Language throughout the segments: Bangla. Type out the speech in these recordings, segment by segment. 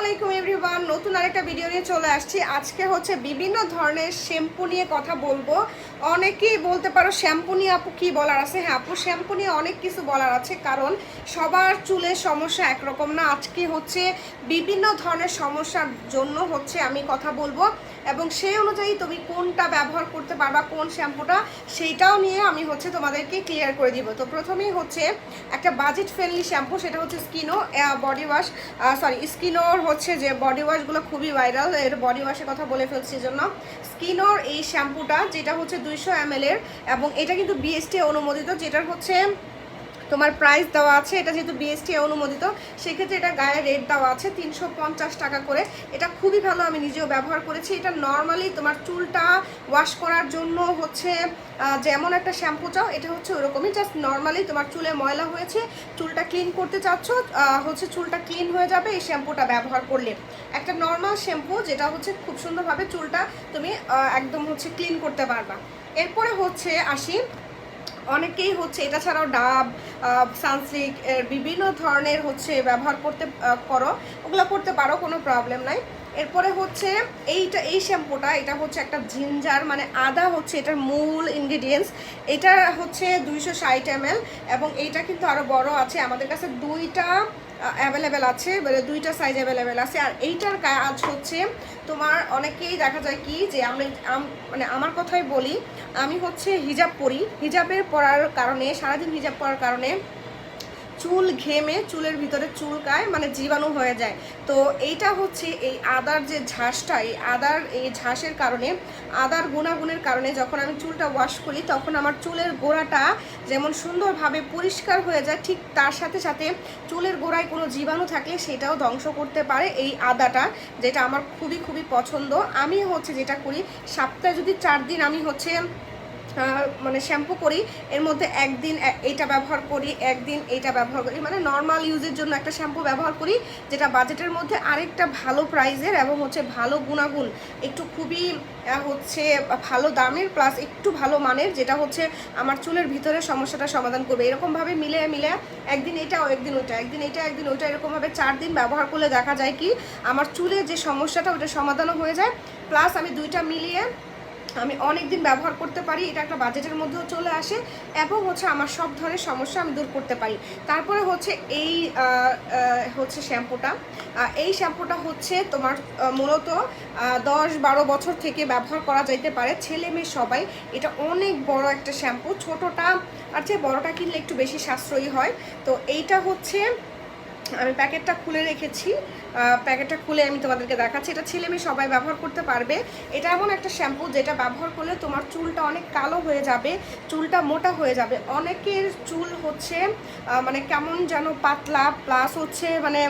আলাইকুম এভরিওয়ান, নতুন আরেকটা ভিডিও নিয়ে চলে আসছি। আজকে হচ্ছে বিভিন্ন ধরনের শ্যাম্পু নিয়ে কথা বলবো। অনেকেই বলতে পারো শ্যাম্পু নিয়ে আপু কি বলার আছে। হ্যাঁ আপু, শ্যাম্পু নিয়ে অনেক কিছু বলার আছে, কারণ সবার চুলের সমস্যা একরকম না। আজকে হচ্ছে বিভিন্ন ধরনের সমস্যার জন্য হচ্ছে আমি কথা বলবো, এবং সেই অনুযায়ী তুমি কোনটা ব্যবহার করতে পারবা, কোন শ্যাম্পুটা, সেইটাও নিয়ে আমি হচ্ছে তোমাদেরকে ক্লিয়ার করে দিব। তো প্রথমেই হচ্ছে একটা বাজেট ফ্রেন্ডলি শ্যাম্পু, সেটা হচ্ছে স্কিনো বডি ওয়াশ, স্কিনোর হচ্ছে যে বডি ওয়াশগুলো খুবই ভাইরাল, এর বডি ওয়াশের কথা বলে ফেলছি। জন্য স্কিনোর এই শ্যাম্পুটা, যেটা হচ্ছে 200 ml এর, এবং এটা কিন্তু বিএসটি অনুমোদিত, যেটার হচ্ছে তোমার প্রাইস দেওয়া আছে। এটা যেহেতু বিএসটি অনুমোদিত, সেক্ষেত্রে এটা গায়ে রেট দেওয়া আছে 350 টাকা করে। এটা খুবই ভালো, আমি নিজেও ব্যবহার করেছি। এটা নর্মালি তোমার চুলটা ওয়াশ করার জন্য হচ্ছে যেমন একটা শ্যাম্পু চাও, এটা হচ্ছে ওরকমই। জাস্ট নর্মালি তোমার চুলে ময়লা হয়েছে, চুলটা ক্লিন করতে চাচ্ছ, হচ্ছে চুলটা ক্লিন হয়ে যাবে এই শ্যাম্পুটা ব্যবহার করলে। একটা নর্মাল শ্যাম্পু, যেটা হচ্ছে খুব সুন্দরভাবে চুলটা তুমি একদম হচ্ছে ক্লিন করতে পারবা। এরপরে হচ্ছে আসি, অনেকেই হচ্ছে এটা ছাড়াও ডাব, সানসিল্ক এর বিভিন্ন ধরনের হচ্ছে ব্যবহার করতে ওগুলো করতে পারো, কোনো প্রবলেম নাই। এরপরে হচ্ছে এই শ্যাম্পুটা, এটা হচ্ছে একটা জিঞ্জার মানে আদা হচ্ছে এটার মূল ইনগ্রিডিয়েন্টস। এটা হচ্ছে 260 ml, এবং এইটা কিন্তু আরও বড় আছে, আমাদের কাছে দুইটা অ্যাভেলেবেল আছে, মানে দুইটা সাইজ অ্যাভেলেবেল আছে। আর এইটার কাজ হচ্ছে তোমার, অনেকেই দেখা যায় কি যে মানে আমার কথাই বলি, আমি হচ্ছে হিজাব পরি, হিজাবের পরার কারণে, সারাদিন হিজাব পরার কারণে চুল ঘেমে চুলের ভিতরে চুলকায়, মানে জীবাণু হয়ে যায়। তো এইটা হচ্ছে এই আদার যে ঝাঁসটা, এই ঝাঁসের কারণে, আদার গুণাগুণের কারণে যখন আমি চুলটা ওয়াশ করি, তখন আমার চুলের গোড়াটা যেমন সুন্দরভাবে পরিষ্কার হয়ে যায়, ঠিক তার সাথে সাথে চুলের গোড়ায় কোনো জীবাণু থাকলে সেটাও ধ্বংস করতে পারে এই আদাটা, যেটা আমার খুবই খুবই পছন্দ। আমি হচ্ছে যেটা করি, সপ্তাহে যদি 4 দিন আমি হচ্ছে মানে শ্যাম্পু করি, এর মধ্যে একদিন এইটা ব্যবহার করি, একদিন এইটা ব্যবহার করি, মানে নর্মাল ইউজের জন্য একটা শ্যাম্পু ব্যবহার করি, যেটা বাজেটের মধ্যে আরেকটা ভালো প্রাইজের, এবং হচ্ছে ভালো গুণাগুণ, একটু খুবই হচ্ছে ভালো দামের, প্লাস একটু ভালো মানের, যেটা হচ্ছে আমার চুলের ভিতরে সমস্যাটা সমাধান করবে। এরকমভাবে মিলে একদিন এটা, একদিন ওইটা, একদিন এটা, একদিন ওইটা, এরকমভাবে 4 দিন ব্যবহার করলে দেখা যায় কি আমার চুলের যে সমস্যাটা ওটা সমাধানও হয়ে যায়, প্লাস আমি দুইটা মিলিয়ে আমি অনেক দিন ব্যবহার করতে পারি। এটা একটা বাজেটের মধ্যেও চলে আসে, এবং হচ্ছে আমার সব ধরনের সমস্যা আমি দূর করতে পারি। তারপরে হচ্ছে এই হচ্ছে শ্যাম্পুটা, এই শ্যাম্পুটা হচ্ছে তোমার মূলত 10-12 বছর থেকে ব্যবহার করা যাইতে পারে, ছেলে মেয়ে সবাই। এটা অনেক বড় একটা শ্যাম্পু, ছোটোটা আর চেয়ে বড়টা কিনলে একটু বেশি সাশ্রয়ী হয়। তো এইটা হচ্ছে আমি প্যাকেটটা খুলে রেখেছি, প্যাকেটটা খুলে আমি তোমাদেরকে দেখাচ্ছি। এটা ছেলে মেয়ে সবাই ব্যবহার করতে পারবে। এটা এমন একটা শ্যাম্পু যেটা ব্যবহার করলে তোমার চুলটা অনেক কালো হয়ে যাবে, চুলটা মোটা হয়ে যাবে। অনেকের চুল হচ্ছে মানে কেমন যেন পাতলা, প্লাস হচ্ছে মানে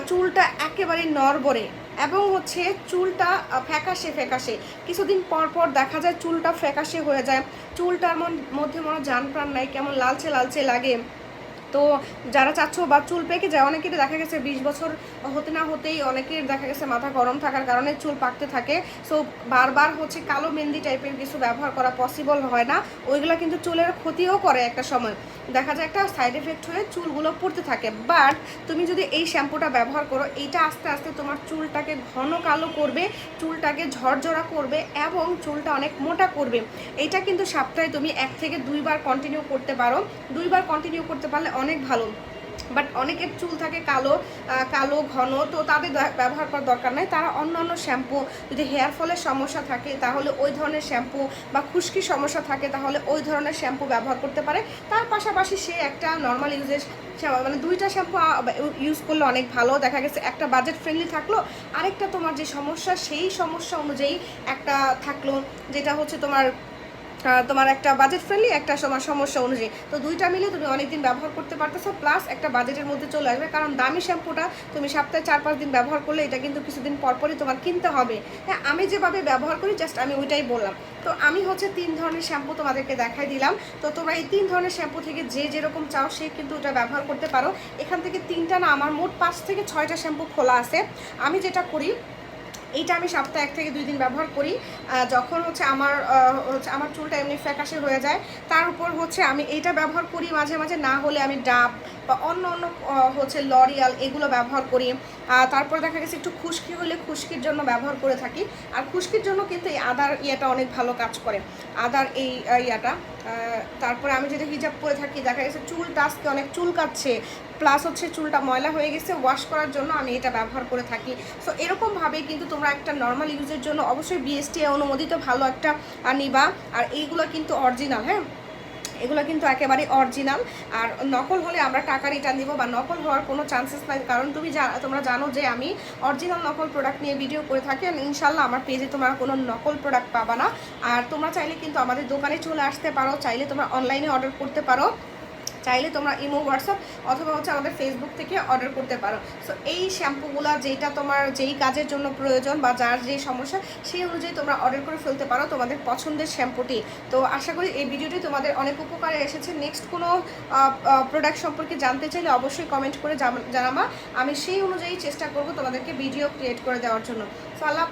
চুলটা একেবারে নড়বড়ে, এবং হচ্ছে চুলটা ফ্যাকাশে কিছুদিন পর পর দেখা যায় চুলটা ফ্যাকাশে হয়ে যায়, চুলটার মধ্যে মনে জান প্রাণ নাই, কেমন লালচে লালচে লাগে। তো যারা চাচ্ছ, বা চুল পেকে যায়, অনেকেরই দেখা গেছে 20 বছর হতে না হতেই অনেকের দেখা গেছে মাথা গরম থাকার কারণে চুল পাকতে থাকে। সো বারবার হচ্ছে কালো মেহেন্দি টাইপের কিছু ব্যবহার করা পসিবল হয় না, ওইগুলো কিন্তু চুলের ক্ষতিও করে। একটা সময় দেখা যায় একটা সাইড এফেক্ট হয়ে চুলগুলো পড়তে থাকে। বাট তুমি যদি এই শ্যাম্পুটা ব্যবহার করো, এইটা আস্তে আস্তে তোমার চুলটাকে ঘন কালো করবে, চুলটাকে ঝরঝরা করবে, এবং চুলটা অনেক মোটা করবে। এইটা কিন্তু সপ্তাহে তুমি 1 থেকে 2 বার কন্টিনিউ করতে পারো। 2 বার কন্টিনিউ করতে পারলে অনেক ভালো। বাট অনেকের চুল থাকে কালো ঘন, তো তাদের ব্যবহার করার দরকার নাই। তারা অন্যান্য শ্যাম্পু, যদি হেয়ার ফলের সমস্যা থাকে তাহলে ওই ধরনের শ্যাম্পু, বা খুশকির সমস্যা থাকে তাহলে ওই ধরনের শ্যাম্পু ব্যবহার করতে পারে। তার পাশাপাশি সে একটা নর্মাল ইউজের মানে দুইটা শ্যাম্পু ইউজ করলে অনেক ভালো। দেখা গেছে একটা বাজেট ফ্রেন্ডলি থাকলো, আরেকটা তোমার যে সমস্যা সেই সমস্যা অনুযায়ী একটা থাকলো, যেটা হচ্ছে তোমার একটা বাজেট ফ্রেন্ডলি, একটা সমস্যা অনুযায়ী। তো দুইটা মিলে তুমি অনেকদিন ব্যবহার করতে পারতেছো, প্লাস একটা বাজেটের মধ্যে চলে আসবে। কারণ দামি শ্যাম্পুটা তুমি সপ্তাহে 4-5 দিন ব্যবহার করলে এটা কিন্তু কিছুদিন পরপরই তোমার কিনতে হবে। হ্যাঁ, আমি যেভাবে ব্যবহার করি জাস্ট আমি ওইটাই বললাম। তো আমি হচ্ছে 3 ধরনের শ্যাম্পু তোমাদেরকে দেখাই দিলাম। তো তোমরা এই 3 ধরনের শ্যাম্পু থেকে যে যেরকম চাও সে কিন্তু ওটা ব্যবহার করতে পারো। এখান থেকে 3টা না, আমার মোট 5 থেকে 6টা শ্যাম্পু খোলা আছে। আমি যেটা করি, এইটা আমি সপ্তাহে 1 থেকে 2 দিন ব্যবহার করি। যখন হচ্ছে আমার চুলটা এমনি ফ্যাকাশে হয়ে যায়, তার উপর হচ্ছে আমি এইটা ব্যবহার করি মাঝে মাঝে, না হলে আমি ডাব বা অন্য অন্য হচ্ছে লরিয়াল এগুলো ব্যবহার করি। তারপর দেখা গেছে একটু খুশকি হলে খুশকির জন্য ব্যবহার করে থাকি। আর খুশকির জন্য কিন্তু এই আদার ইয়েটা অনেক ভালো কাজ করে, আদার এই ইয়াটা। তারপরে আমি যদি হিজাব পরে থাকি, দেখা গেছে চুলটা আজকে অনেক চুলকাচ্ছে, প্লাস হচ্ছে চুলটা ময়লা হয়ে গেছে, ওয়াশ করার জন্য আমি এটা ব্যবহার করে থাকি। সো এরকমভাবেই কিন্তু তোমরা একটা নর্মাল ইউজের জন্য অবশ্যই বিএসটিআই অনুমোদিত ভালো একটা নিবা। আর এইগুলো কিন্তু অরিজিনাল, হ্যাঁ এগুলো কিন্তু একেবারে অরিজিনাল। আর নকল হলে আমরা টাকা রিটার্ন দিব, বা নকল হওয়ার কোনো চান্সেস নাই, কারণ তোমরা জানো যে আমি অরিজিনাল নকল প্রোডাক্ট নিয়ে ভিডিও করে থাকি। আর ইনশাল্লাহ আমার পেজে তোমরা কোনো নকল প্রোডাক্ট পাবা না। আর তোমরা চাইলে কিন্তু আমাদের দোকানে চলে আসতে পারো, চাইলে তোমরা অনলাইনে অর্ডার করতে পারো, চাইলে তোমরা ইমো, হোয়াটসঅ্যাপ অথবা হচ্ছে আমাদের ফেসবুক থেকে অর্ডার করতে পারো। সো এই শ্যাম্পুগুলা যেটা তোমার যেই কাজের জন্য প্রয়োজন বা যার যেই সমস্যা সেই অনুযায়ী তোমরা অর্ডার করে ফেলতে পারো তোমাদের পছন্দের শ্যাম্পুটি। তো আশা করি এই ভিডিওটি তোমাদের অনেক উপকারে এসেছে। নেক্সট কোনো প্রোডাক্ট সম্পর্কে জানতে চাইলে অবশ্যই কমেন্ট করে জানাবা, আমি সেই অনুযায়ী চেষ্টা করব তোমাদেরকে ভিডিও ক্রিয়েট করে দেওয়ার জন্য। সো আল্লাহ।